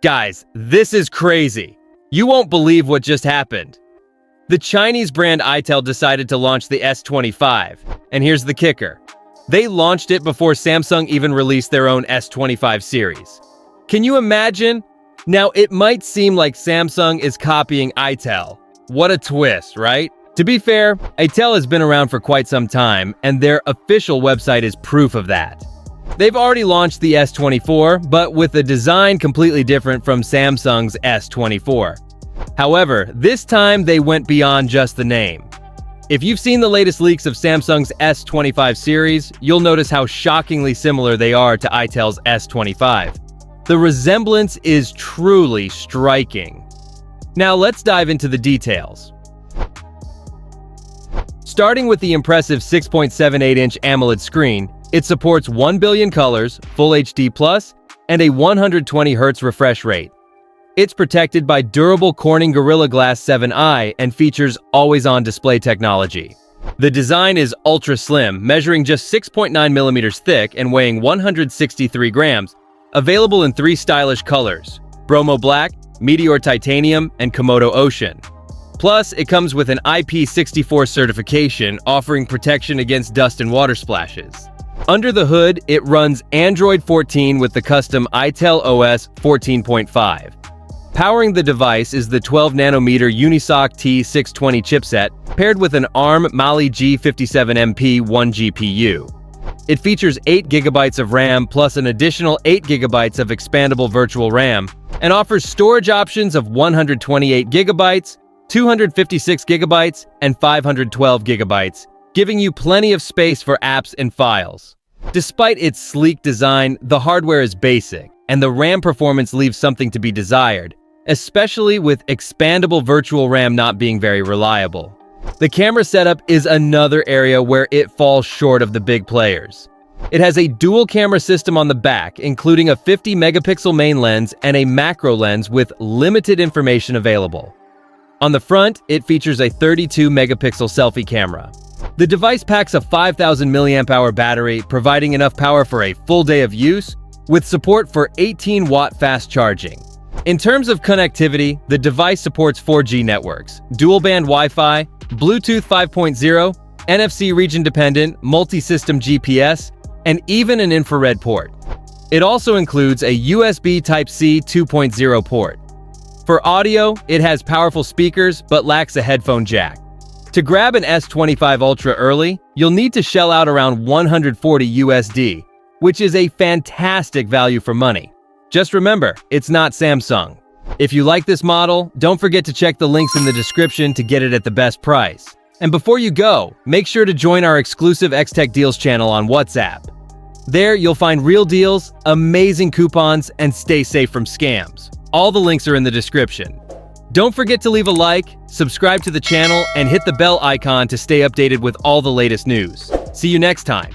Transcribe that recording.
Guys, this is crazy. You won't believe what just happened. The Chinese brand Itel decided to launch the S25, and here's the kicker. They launched it before Samsung even released their own S25 series. Can you imagine? Now, it might seem like Samsung is copying Itel. What a twist, right? To be fair, Itel has been around for quite some time, and their official website is proof of that. They've already launched the S24, but with a design completely different from Samsung's S24. However, this time they went beyond just the name. If you've seen the latest leaks of Samsung's S25 series, you'll notice how shockingly similar they are to Itel's S25. The resemblance is truly striking. Now let's dive into the details. Starting with the impressive 6.78-inch AMOLED screen, it supports 1 billion colors, Full HD+, and a 120Hz refresh rate. It's protected by durable Corning Gorilla Glass 7i and features always-on display technology. The design is ultra-slim, measuring just 6.9 millimeters thick and weighing 163 grams, available in 3 stylish colors: Bromo Black, Meteor Titanium, and Komodo Ocean. Plus, it comes with an IP64 certification, offering protection against dust and water splashes. Under the hood, it runs Android 14 with the custom Itel OS 14.5. Powering the device is the 12nm Unisoc T620 chipset, paired with an ARM Mali G57MP 1 GPU. It features 8GB of RAM plus an additional 8GB of expandable virtual RAM, and offers storage options of 128GB, 256GB, and 512GB, giving you plenty of space for apps and files. Despite its sleek design, the hardware is basic, and the RAM performance leaves something to be desired, especially with expandable virtual RAM not being very reliable. The camera setup is another area where it falls short of the big players. It has a dual camera system on the back, including a 50-megapixel main lens and a macro lens with limited information available. On the front, it features a 32-megapixel selfie camera. The device packs a 5,000 mAh battery, providing enough power for a full day of use, with support for 18-watt fast charging. In terms of connectivity, the device supports 4G networks, dual-band Wi-Fi, Bluetooth 5.0, NFC region-dependent, multi-system GPS, and even an infrared port. It also includes a USB Type-C 2.0 port. For audio, it has powerful speakers but lacks a headphone jack. To grab an S25 Ultra early, you'll need to shell out around $140 USD, which is a fantastic value for money. Just remember, it's not Samsung. If you like this model, don't forget to check the links in the description to get it at the best price. And before you go, make sure to join our exclusive X-Tech Deals channel on WhatsApp. There, you'll find real deals, amazing coupons, and stay safe from scams. All the links are in the description. Don't forget to leave a like, subscribe to the channel, and hit the bell icon to stay updated with all the latest news. See you next time.